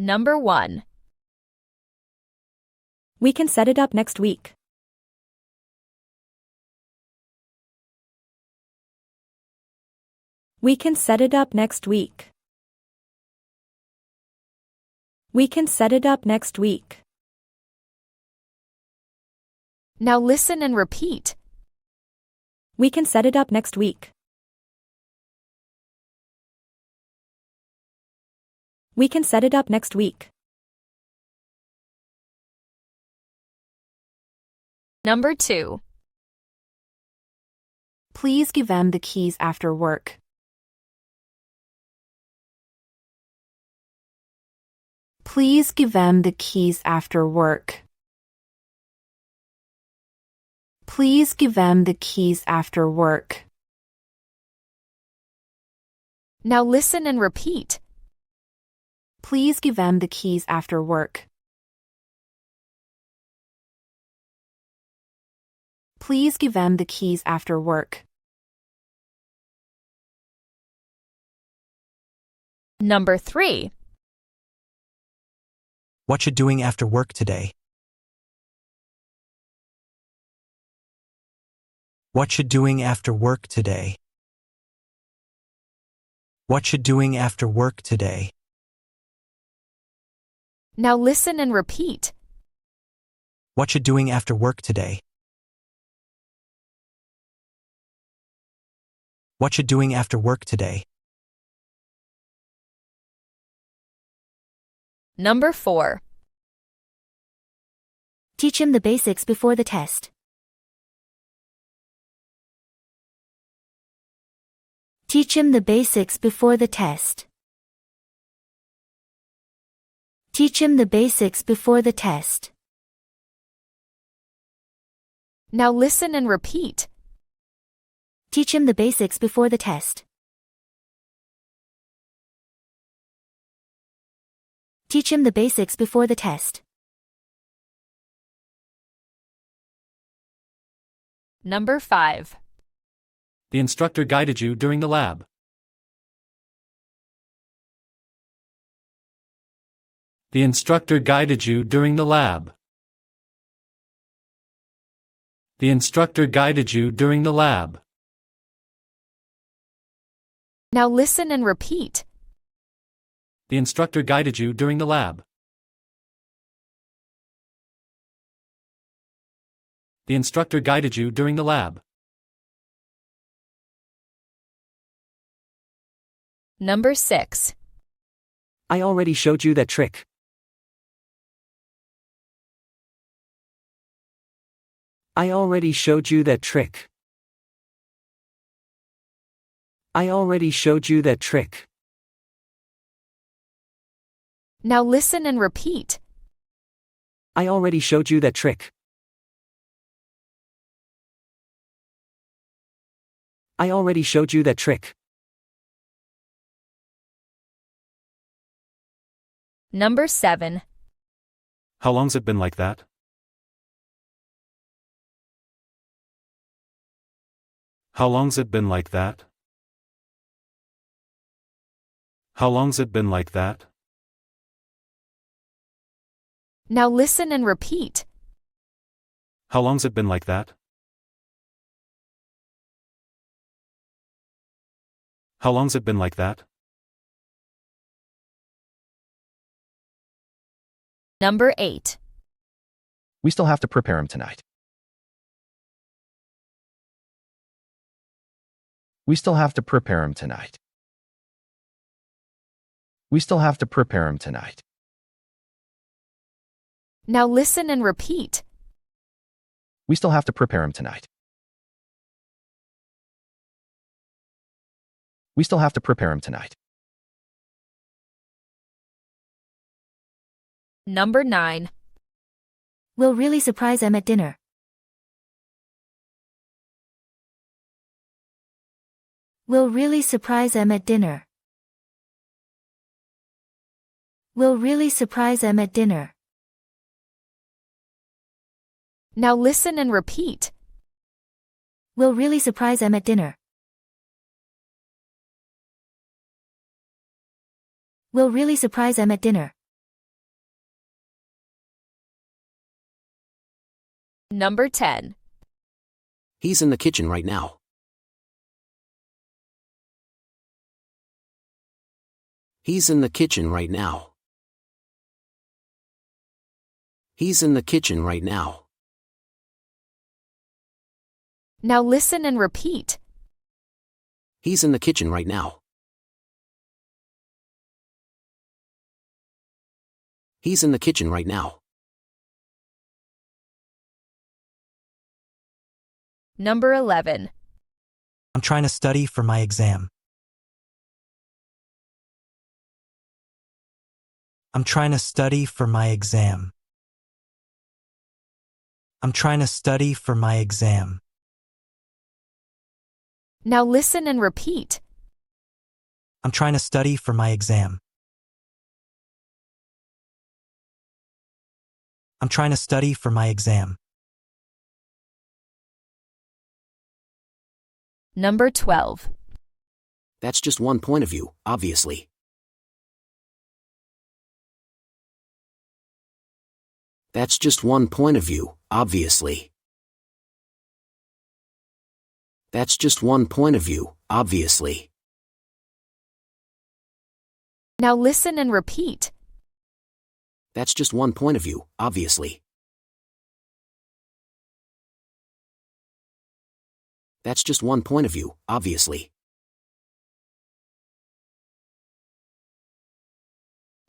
Number 1. We can set it up next week. We can set it up next week. We can set it up next week. Now listen and repeat. We can set it up next week. We can set it up next week. Number 2. Please give them the keys after work. Please give them the keys after work. Please give them the keys after work. Now listen and repeat. Please give them the keys after work. Please give them the keys after work. Number 3. What you doing after work today? What you doing after work today? What you doing after work today? Now listen and repeat. What you doing after work today? What you doing after work today? Number 4. Teach him the basics before the test. Teach him the basics before the test. Teach him the basics before the test. Now listen and repeat. Teach him the basics before the test. Teach him the basics before the test. Number 5. The instructor guided you during the lab. The instructor guided you during the lab. The instructor guided you during the lab. Now listen and repeat. The instructor guided you during the lab. The instructor guided you during the lab. Number 6. I already showed you that trick. I already showed you that trick. I already showed you that trick. Now listen and repeat. I already showed you that trick. I already showed you that trick. Number 7. How long's it been like that? How long's it been like that? How long's it been like that? Now listen and repeat. How long's it been like that? How long's it been like that? Number 8. We still have to prepare him tonight. We still have to prepare him tonight. We still have to prepare him tonight. Now listen and repeat. We still have to prepare him tonight. We still have to prepare him tonight. Number 9. We'll really surprise them at dinner. We'll really surprise them at dinner. We'll really surprise them at dinner. Now listen and repeat. We'll really surprise them at dinner. We'll really surprise them at dinner. Number 10. He's in the kitchen right now. He's in the kitchen right now. He's in the kitchen right now. Now listen and repeat. He's in the kitchen right now. He's in the kitchen right now. Number 11. I'm trying to study for my exam. I'm trying to study for my exam. I'm trying to study for my exam. Now listen and repeat. I'm trying to study for my exam. I'm trying to study for my exam. Number 12. That's just one point of view, obviously. That's just one point of view, obviously. That's just one point of view, obviously. Now listen and repeat. That's just one point of view, obviously. That's just one point of view, obviously.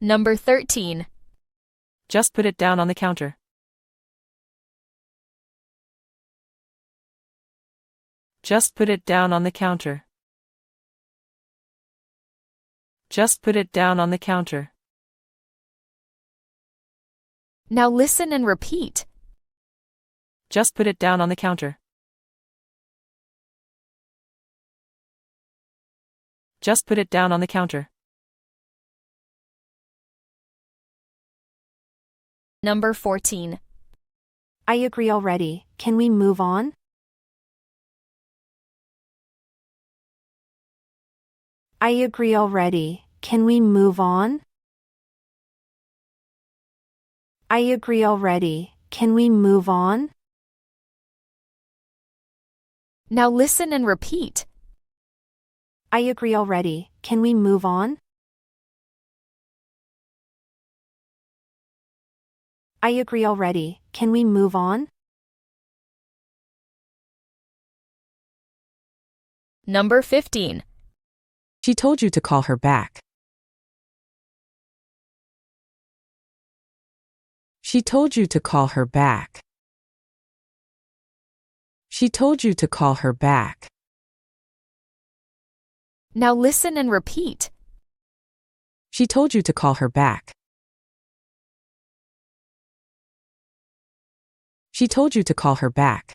Number 13. Just put it down on the counter. Just put it down on the counter. Just put it down on the counter. Now listen and repeat. Just put it down on the counter. Just put it down on the counter. Number 14. I agree already. Can we move on? I agree already. Can we move on? I agree already. Can we move on? Now listen and repeat. I agree already. Can we move on? I agree already. Can we move on? Number 15. She told you to call her back. She told you to call her back. She told you to call her back. Now listen and repeat. She told you to call her back. She told you to call her back.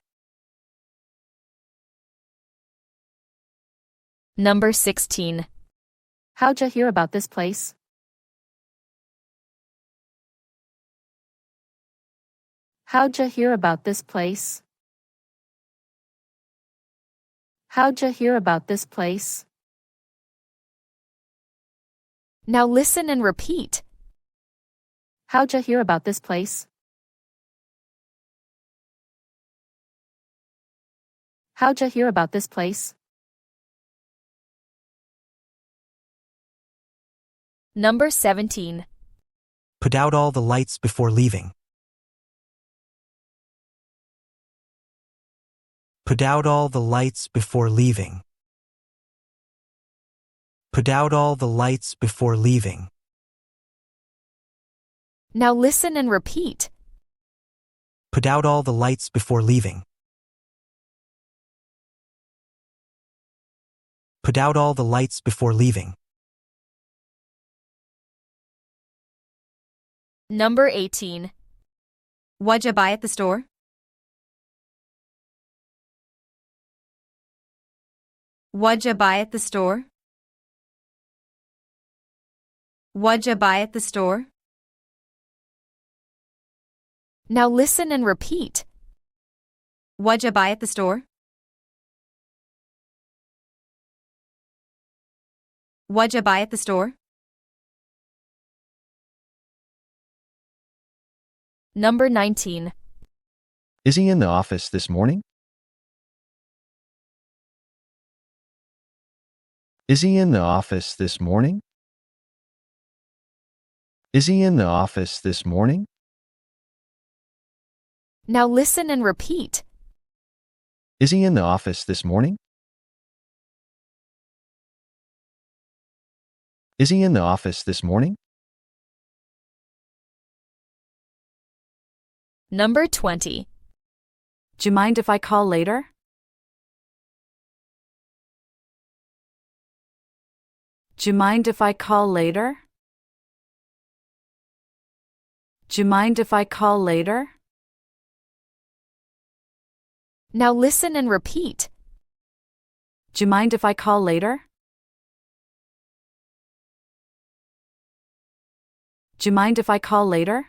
Number 16. How'd ya hear about this place? How'd ya hear about this place? How'd ya hear about this place? Now listen and repeat. How'd ya hear about this place? How'd ya hear about this place? Number 17. Put out all the lights before leaving. Put out all the lights before leaving. Put out all the lights before leaving. Now listen and repeat. Put out all the lights before leaving. Put out all the lights before leaving. Number 18. What'd you buy at the store? What'd you buy at the store? What'd you buy at the store? Now listen and repeat. What'd you buy at the store? What'd you buy at the store? Number 19. Is he in the office this morning? Is he in the office this morning? Is he in the office this morning? Now listen and repeat. Is he in the office this morning? Is he in the office this morning? Number 20. Do you mind if I call later? Do you mind if I call later? Do you mind if I call later? Now listen and repeat. Do you mind if I call later? Do you mind if I call later?